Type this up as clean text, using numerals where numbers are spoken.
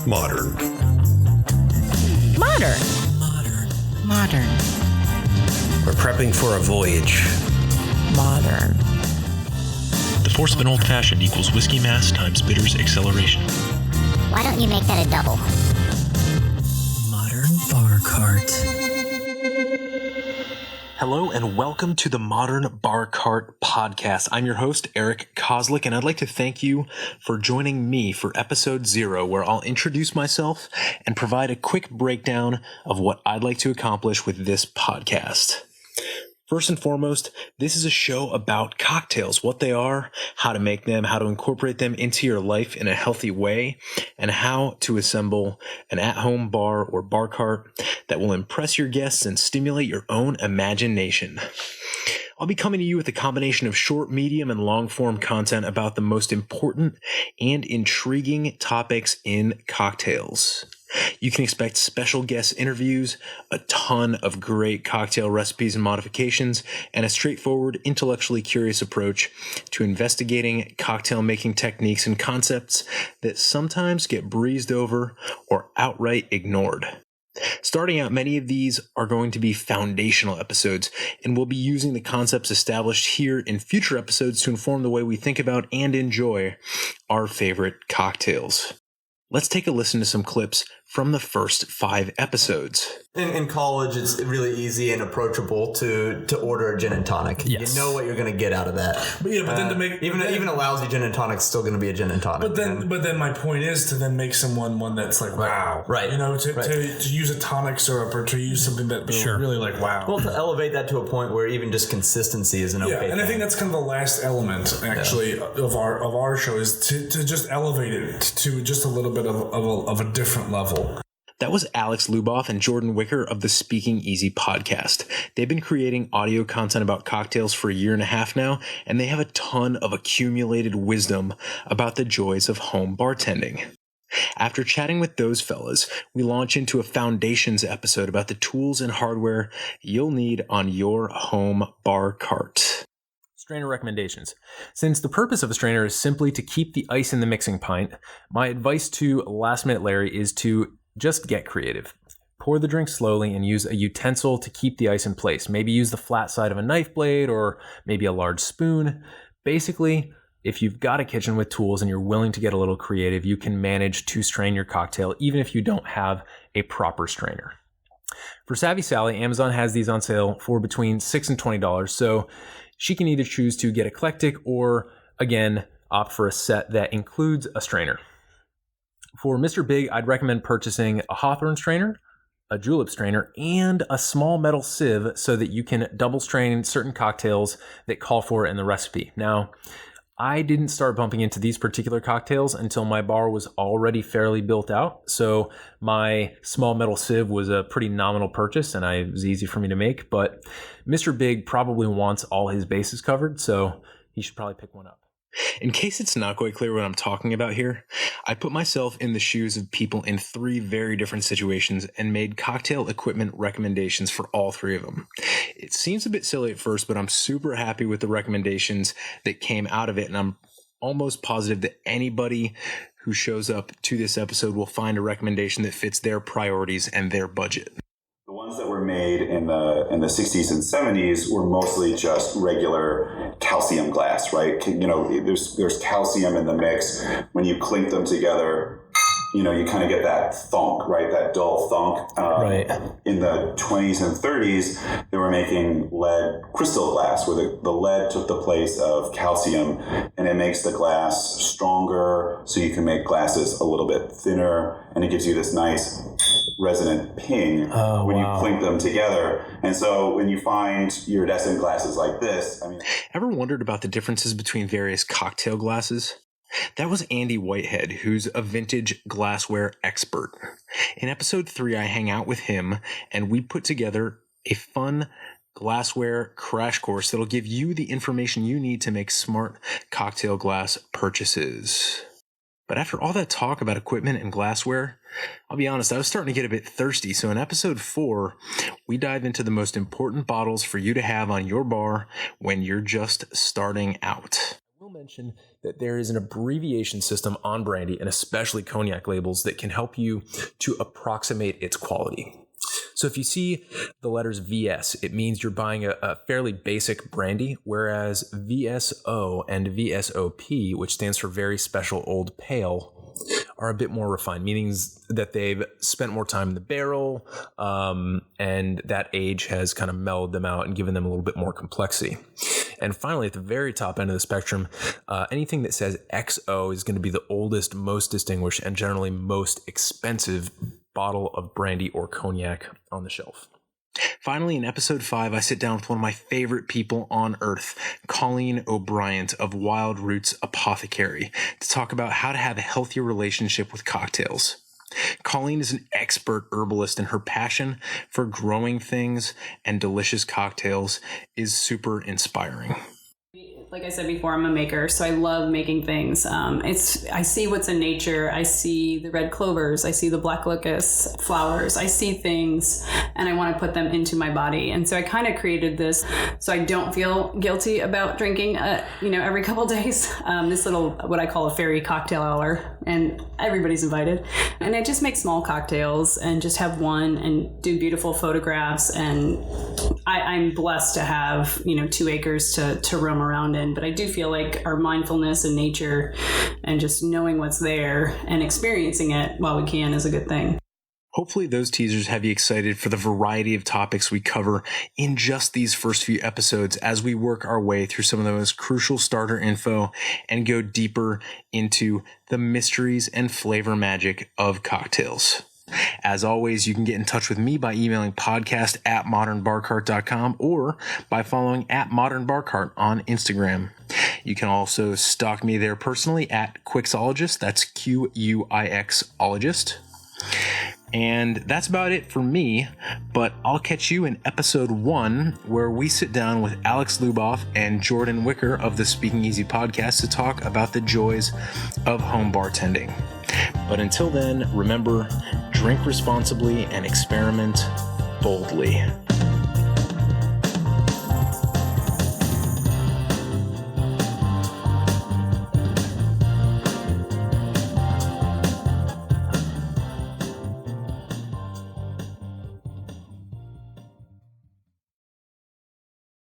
Modern. Modern. Modern. We're prepping for a voyage. Modern. The force of an old-fashioned equals whiskey mass times bitters acceleration. Why don't you make that a double? Modern Bar Cart. Hello and welcome to the Modern Bar Cart podcast. I'm your host, Eric Kozlik, and I'd like to thank you for joining me for episode 0, where I'll introduce myself and provide a quick breakdown of what I'd like to accomplish with this podcast. First and foremost, this is a show about cocktails, what they are, how to make them, how to incorporate them into your life in a healthy way, and how to assemble an at-home bar or bar cart that will impress your guests and stimulate your own imagination. I'll be coming to you with a combination of short, medium, and long-form content about the most important and intriguing topics in cocktails. You can expect special guest interviews, a ton of great cocktail recipes and modifications, and a straightforward, intellectually curious approach to investigating cocktail making techniques and concepts that sometimes get breezed over or outright ignored. Starting out, many of these are going to be foundational episodes, and we'll be using the concepts established here in future episodes to inform the way we think about and enjoy our favorite cocktails. Let's take a listen to some clips from the first 5 episodes. In college, it's really easy and approachable to order a gin and tonic. Yes. You know what you're going to get out of that. But then to make even a lousy gin and tonic is still going to be a gin and tonic. But then my point is to then make someone one that's like wow, right? You know, to use a tonic syrup or to use something that they're really like wow. Well, to elevate that to a point where even just consistency is an okay thing. And I think that's kind of the last element actually of our show is to just elevate it to just a little bit of a different level. That was Alex Luboff and Jordan Wicker of the Speaking Easy podcast. They've been creating audio content about cocktails for a year and a half now, and they have a ton of accumulated wisdom about the joys of home bartending. After chatting with those fellas, we launch into a Foundations episode about the tools and hardware you'll need on your home bar cart. Strainer recommendations. Since the purpose of a strainer is simply to keep the ice in the mixing pint, my advice to Last Minute Larry is to just get creative. Pour the drink slowly and use a utensil to keep the ice in place. Maybe use the flat side of a knife blade or maybe a large spoon. Basically, if you've got a kitchen with tools and you're willing to get a little creative, you can manage to strain your cocktail even if you don't have a proper strainer. For Savvy Sally, Amazon has these on sale for between $6 and $20, so she can either choose to get eclectic or, again, opt for a set that includes a strainer. For Mr. Big, I'd recommend purchasing a Hawthorne strainer, a julep strainer, and a small metal sieve so that you can double strain certain cocktails that call for it in the recipe. Now, I didn't start bumping into these particular cocktails until my bar was already fairly built out, so my small metal sieve was a pretty nominal purchase and it was easy for me to make, but Mr. Big probably wants all his bases covered, so he should probably pick one up. In case it's not quite clear what I'm talking about here, I put myself in the shoes of people in 3 very different situations and made cocktail equipment recommendations for all 3 of them. It seems a bit silly at first, but I'm super happy with the recommendations that came out of it, and I'm almost positive that anybody who shows up to this episode will find a recommendation that fits their priorities and their budget. The ones that were made in the 60s and 70s were mostly just regular calcium glass, right? You know, there's calcium in the mix. When you clink them together, you know, you kind of get that thunk, right? That dull thunk. Right. In the 20s and 30s, they were making lead crystal glass, where the lead took the place of calcium, and it makes the glass stronger, so you can make glasses a little bit thinner, and it gives you this nice resonant ping when you clink them together. And so when you find iridescent glasses like this, I mean... Ever wondered about the differences between various cocktail glasses? That was Andy Whitehead, who's a vintage glassware expert. In episode 3, I hang out with him, and we put together a fun glassware crash course that'll give you the information you need to make smart cocktail glass purchases. But after all that talk about equipment and glassware, I'll be honest, I was starting to get a bit thirsty. So in episode 4, we dive into the most important bottles for you to have on your bar when you're just starting out. will mention that there is an abbreviation system on brandy and especially cognac labels that can help you to approximate its quality. So if you see the letters VS, it means you're buying a fairly basic brandy, whereas VSO and VSOP, which stands for Very Special Old Pale, are a bit more refined, meaning that they've spent more time in the barrel, and that age has kind of mellowed them out and given them a little bit more complexity. And finally, at the very top end of the spectrum, anything that says XO is going to be the oldest, most distinguished, and generally most expensive bottle of brandy or cognac on the shelf. Finally, in episode 5, I sit down with one of my favorite people on earth, Colleen O'Brien of Wild Roots Apothecary, to talk about how to have a healthier relationship with cocktails. Colleen is an expert herbalist, and her passion for growing things and delicious cocktails is super inspiring. Like I said before, I'm a maker, so I love making things. I see what's in nature. I see the red clovers. I see the black locust flowers. I see things, and I want to put them into my body. And so I kind of created this so I don't feel guilty about drinking, every couple days. This little, what I call a fairy cocktail hour, and everybody's invited. And I just make small cocktails and just have one and do beautiful photographs. And I'm blessed to have, 2 acres to roam around in. But I do feel like our mindfulness and nature and just knowing what's there and experiencing it while we can is a good thing. Hopefully those teasers have you excited for the variety of topics we cover in just these first few episodes as we work our way through some of the most crucial starter info and go deeper into the mysteries and flavor magic of cocktails. As always, you can get in touch with me by emailing podcast@modernbarcart.com or by following @modernbarcart on Instagram. You can also stalk me there personally at Quixologist. That's Quixologist. And that's about it for me, but I'll catch you in episode 1, where we sit down with Alex Luboff and Jordan Wicker of the Speaking Easy podcast to talk about the joys of home bartending. But until then, remember, drink responsibly and experiment boldly.